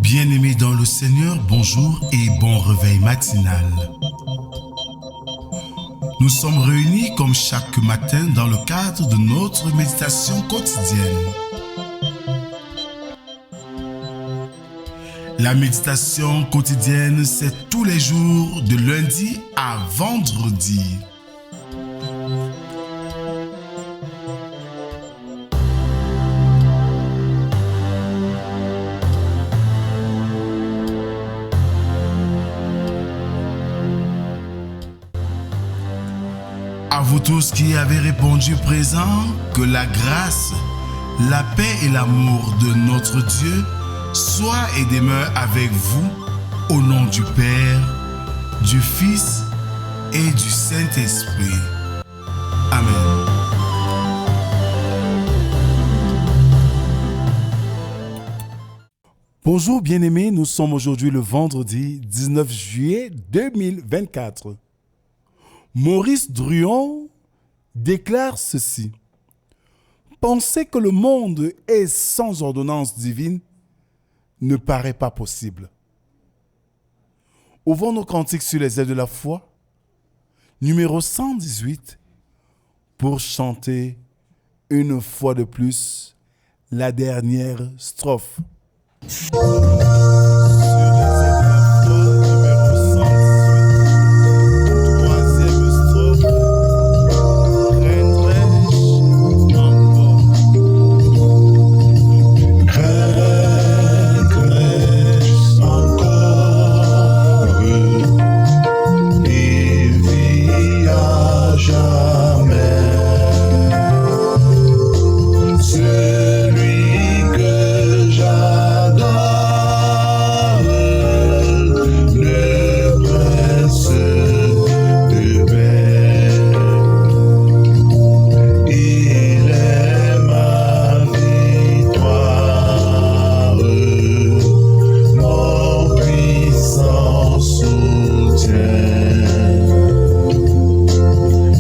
Bien-aimés dans le Seigneur, bonjour et bon réveil matinal. Nous sommes réunis comme chaque matin dans le cadre de notre méditation quotidienne. La méditation quotidienne, c'est tous les jours de lundi à vendredi. À vous tous qui avez répondu présent, que la grâce, la paix et l'amour de notre Dieu soient et demeurent avec vous, au nom du Père, du Fils et du Saint-Esprit. Amen. Bonjour bien-aimés, nous sommes aujourd'hui le vendredi 19 juillet 2024. Maurice Druon déclare ceci. Penser que le monde est sans ordonnance divine ne paraît pas possible. Ouvrons nos cantiques sur les ailes de la foi, numéro 118, pour chanter une fois de plus la dernière strophe. Sur les ailes de la foi, numéro 118, troisième strophe. Reine-je encore. Reine-je encore, et vis à jamais. Celui que j'adore, le prince de paix. Il est ma victoire, mon puissant soutien.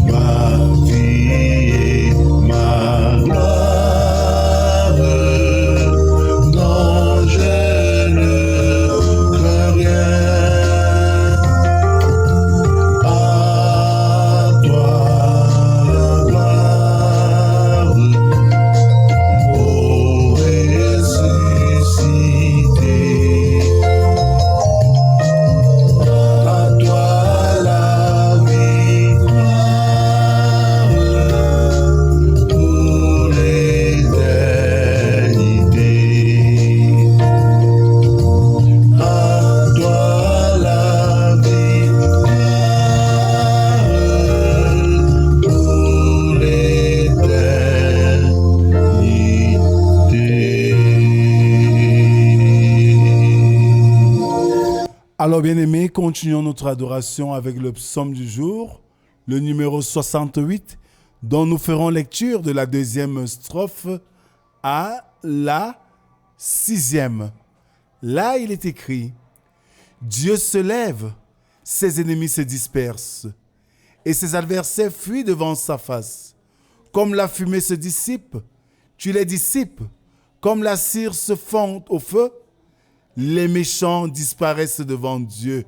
Ma vie et ma gloire, non, je ne crains rien. À toi la gloire, ô ressuscité. À toi la victoire pour l'éternité. À toi la victoire pour l'éternité. Alors bien-aimés, continuons notre adoration avec le psaume du jour, le numéro 68, dont nous ferons lecture de la deuxième strophe à la sixième. Là, il est écrit « Dieu se lève, ses ennemis se dispersent, et ses adversaires fuient devant sa face. Comme la fumée se dissipe, tu les dissipes, comme la cire se fond au feu, les méchants disparaissent devant Dieu.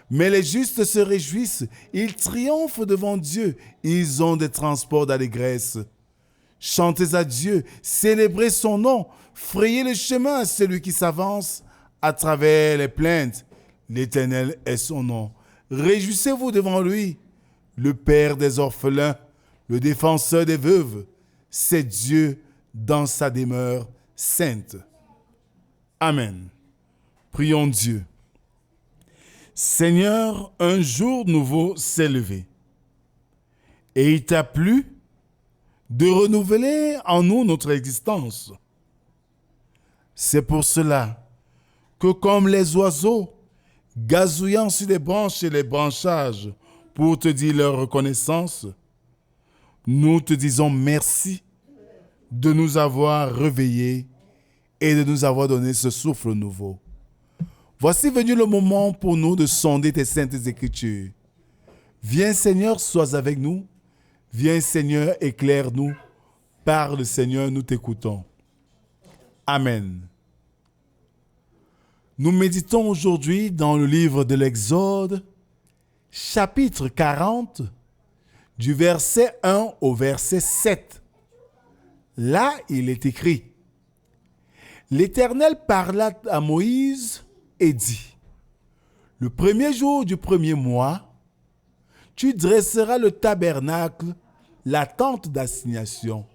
Mais les justes se réjouissent, ils triomphent devant Dieu, ils ont des transports d'allégresse. Chantez à Dieu, célébrez son nom, frayez le chemin à celui qui s'avance à travers les plaintes. L'Éternel est son nom. Réjouissez-vous devant lui, le Père des orphelins, le défenseur des veuves. C'est Dieu dans sa demeure sainte. Amen. Prions Dieu. Seigneur, un jour nouveau s'est levé. Et il t'a plu de renouveler en nous notre existence. C'est pour cela que comme les oiseaux, gazouillant sur les branches et les branchages pour te dire leur reconnaissance, nous te disons merci de nous avoir réveillés et de nous avoir donné ce souffle nouveau. Voici venu le moment pour nous de sonder tes saintes écritures. Viens Seigneur, sois avec nous. Viens Seigneur, éclaire-nous. Parle Seigneur, nous t'écoutons. Amen. Nous méditons aujourd'hui dans le livre de l'Exode, chapitre 40, du verset 1 au verset 7. Là, il est écrit: L'Éternel parla à Moïse et dit: Le premier jour du premier mois, tu dresseras le tabernacle, la tente d'assignation.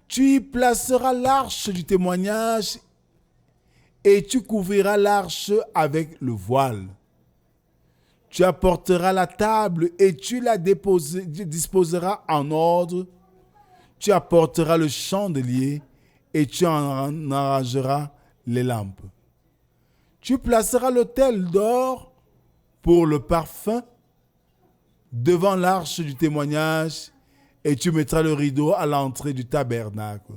Tu y placeras l'arche du témoignage et tu couvriras l'arche avec le voile. Tu apporteras la table et tu la disposeras en ordre. Tu apporteras le chandelier et tu en arrangeras les lampes. Tu placeras l'autel d'or pour le parfum devant l'arche du témoignage et tu mettras le rideau à l'entrée du tabernacle.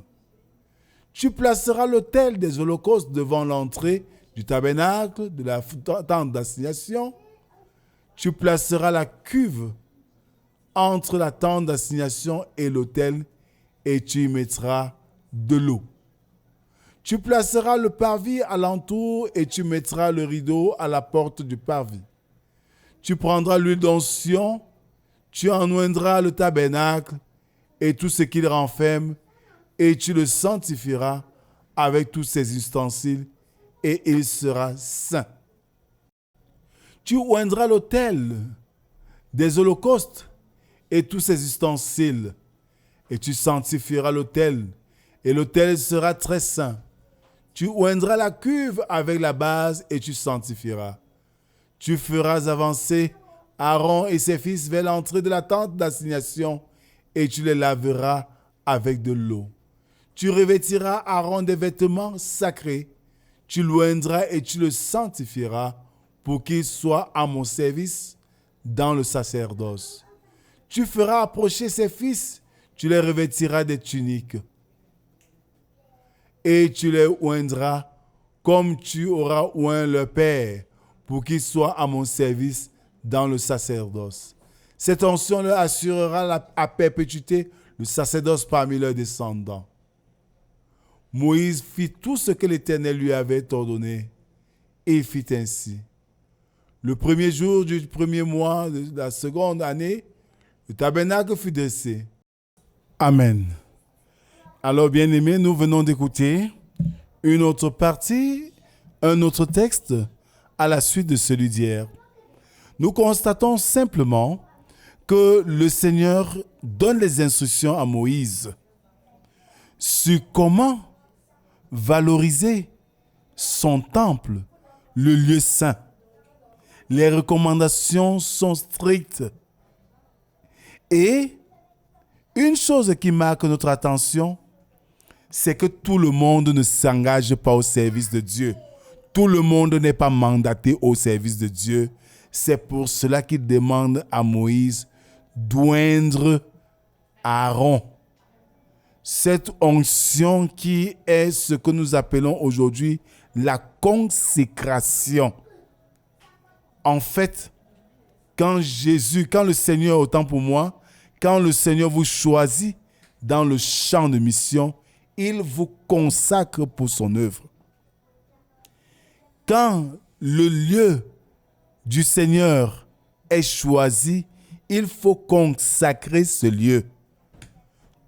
Tu placeras l'autel des holocaustes devant l'entrée du tabernacle, de la tente d'assignation. Tu placeras la cuve entre la tente d'assignation et l'autel et tu y mettras de l'eau. Tu placeras le parvis alentour et tu mettras le rideau à la porte du parvis. Tu prendras l'huile d'onction, tu en oindras le tabernacle et tout ce qu'il renferme et tu le sanctifieras avec tous ses ustensiles et il sera saint. Tu oindras l'autel des holocaustes et tous ses ustensiles et tu sanctifieras l'autel et l'autel sera très saint. Tu oindras la cuve avec la base et tu sanctifieras. Tu feras avancer Aaron et ses fils vers l'entrée de la tente d'assignation et tu les laveras avec de l'eau. Tu revêtiras Aaron des vêtements sacrés. Tu l'oindras et tu le sanctifieras pour qu'il soit à mon service dans le sacerdoce. Tu feras approcher ses fils, tu les revêtiras des tuniques et tu les oindras comme tu auras oint leur père pour qu'il soit à mon service dans le sacerdoce. Cette onction leur assurera à perpétuité le sacerdoce parmi leurs descendants. Moïse fit tout ce que l'Éternel lui avait ordonné et il fit ainsi. Le premier jour du premier mois de la seconde année, le tabernacle fut dressé. Amen. Alors, bien-aimés, nous venons d'écouter une autre partie, un autre texte à la suite de celui d'hier. Nous constatons simplement que le Seigneur donne les instructions à Moïse sur comment valoriser son temple, le lieu saint. Les recommandations sont strictes. Et une chose qui marque notre attention, c'est que tout le monde ne s'engage pas au service de Dieu. Tout le monde n'est pas mandaté au service de Dieu. C'est pour cela qu'il demande à Moïse d'oindre Aaron. Cette onction qui est ce que nous appelons aujourd'hui la consécration. En fait, quand le Seigneur, autant pour moi, quand le Seigneur vous choisit dans le champ de mission, il vous consacre pour son œuvre. Quand le lieu du Seigneur est choisi, il faut consacrer ce lieu.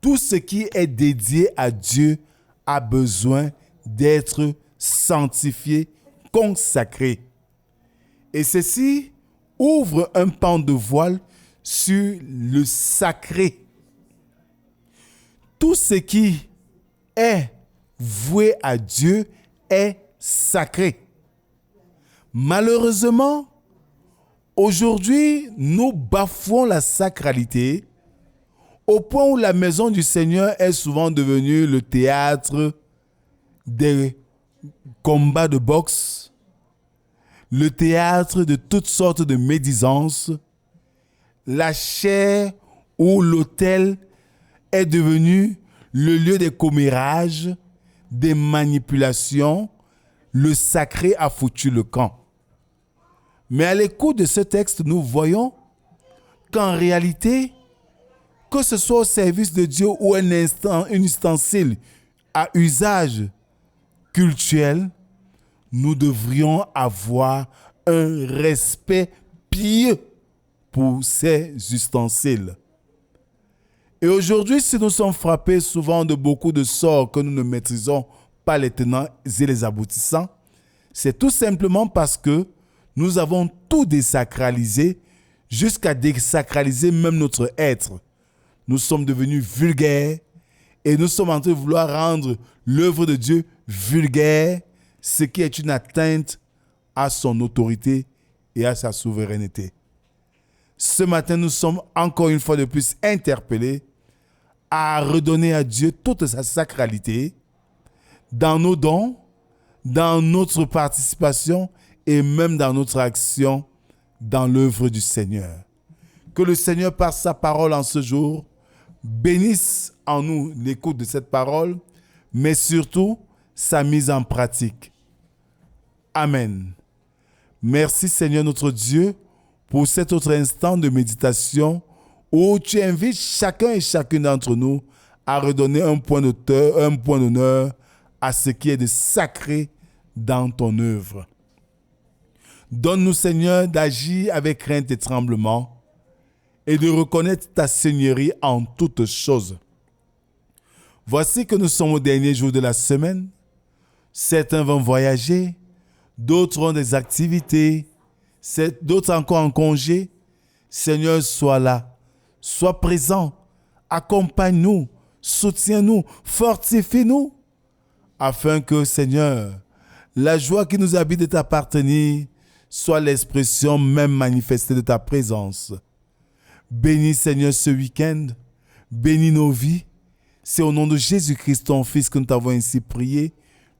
Tout ce qui est dédié à Dieu a besoin d'être sanctifié, consacré. Et ceci ouvre un pan de voile sur le sacré. Tout ce qui est voué à Dieu est sacré. Malheureusement, aujourd'hui, nous bafouons la sacralité au point où la maison du Seigneur est souvent devenue le théâtre des combats de boxe, le théâtre de toutes sortes de médisances, la chaire ou l'autel est devenu le lieu des commérages, des manipulations. Le sacré a foutu le camp. Mais à l'écoute de ce texte, nous voyons qu'en réalité, que ce soit au service de Dieu ou un ustensile à usage cultuel, nous devrions avoir un respect pieux pour ces ustensiles. Et aujourd'hui, si nous sommes frappés souvent de beaucoup de sorts que nous ne maîtrisons pas les tenants et les aboutissants, c'est tout simplement parce que nous avons tout désacralisé jusqu'à désacraliser même notre être. Nous sommes devenus vulgaires et nous sommes en train de vouloir rendre l'œuvre de Dieu vulgaire, ce qui est une atteinte à son autorité et à sa souveraineté. Ce matin, nous sommes encore une fois de plus interpellés à redonner à Dieu toute sa sacralité dans nos dons, dans notre participation et même dans notre action dans l'œuvre du Seigneur. Que le Seigneur, par sa parole en ce jour, bénisse en nous l'écoute de cette parole, mais surtout sa mise en pratique. Amen. Merci Seigneur notre Dieu pour cet autre instant de méditation où tu invites chacun et chacune d'entre nous à redonner un point d'honneur à ce qui est de sacré dans ton œuvre. Donne-nous, Seigneur, d'agir avec crainte et tremblement et de reconnaître ta seigneurie en toutes choses. Voici que nous sommes au dernier jour de la semaine. Certains vont voyager, d'autres ont des activités, d'autres encore en congé. Seigneur, sois là, sois présent, accompagne-nous, soutiens-nous, fortifie-nous, afin que, Seigneur, la joie qui nous habite de t'appartenir soit l'expression même manifestée de ta présence. Bénis, Seigneur, ce week-end, bénis nos vies. C'est au nom de Jésus-Christ, ton Fils, que nous t'avons ainsi prié,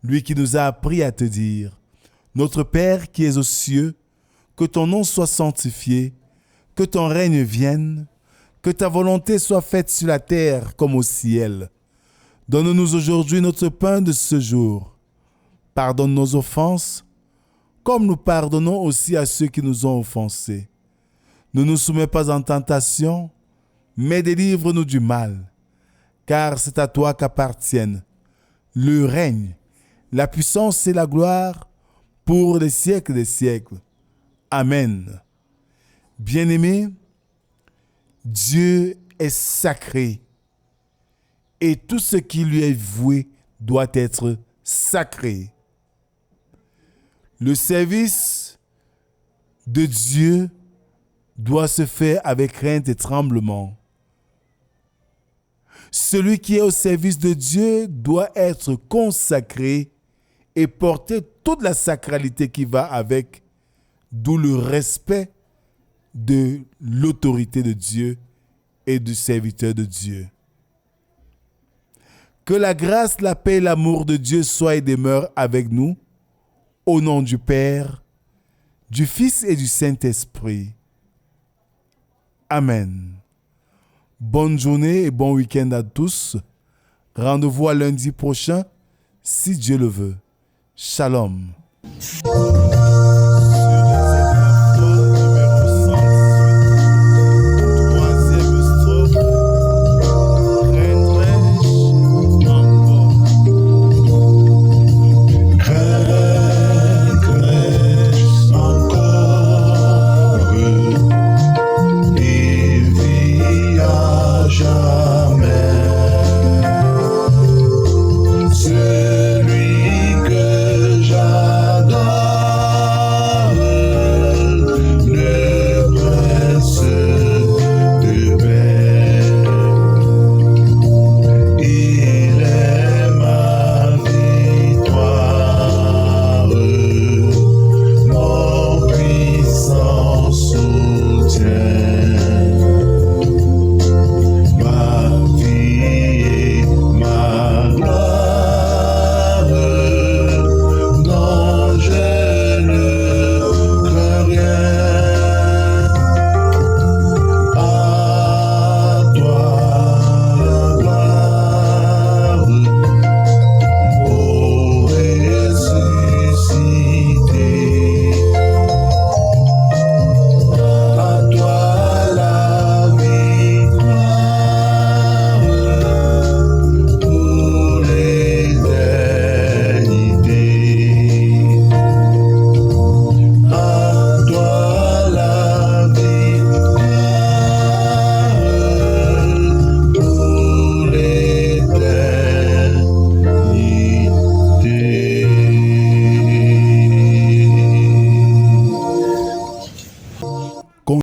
lui qui nous a appris à te dire: Notre Père qui es aux cieux, que ton nom soit sanctifié, que ton règne vienne, que ta volonté soit faite sur la terre comme au ciel. Donne-nous aujourd'hui notre pain de ce jour. Pardonne nos offenses, comme nous pardonnons aussi à ceux qui nous ont offensés. Ne nous soumets pas en tentation, mais délivre-nous du mal, car c'est à toi qu'appartiennent le règne, la puissance et la gloire pour les siècles des siècles. Amen. Bien-aimés, Dieu est sacré et tout ce qui lui est voué doit être sacré. Le service de Dieu doit se faire avec crainte et tremblement. Celui qui est au service de Dieu doit être consacré et porter toute la sacralité qui va avec, d'où le respect de l'autorité de Dieu et du serviteur de Dieu. Que la grâce, la paix et l'amour de Dieu soient et demeurent avec nous, au nom du Père, du Fils et du Saint-Esprit. Amen. Bonne journée et bon week-end à tous. Rendez-vous à lundi prochain, si Dieu le veut. Shalom.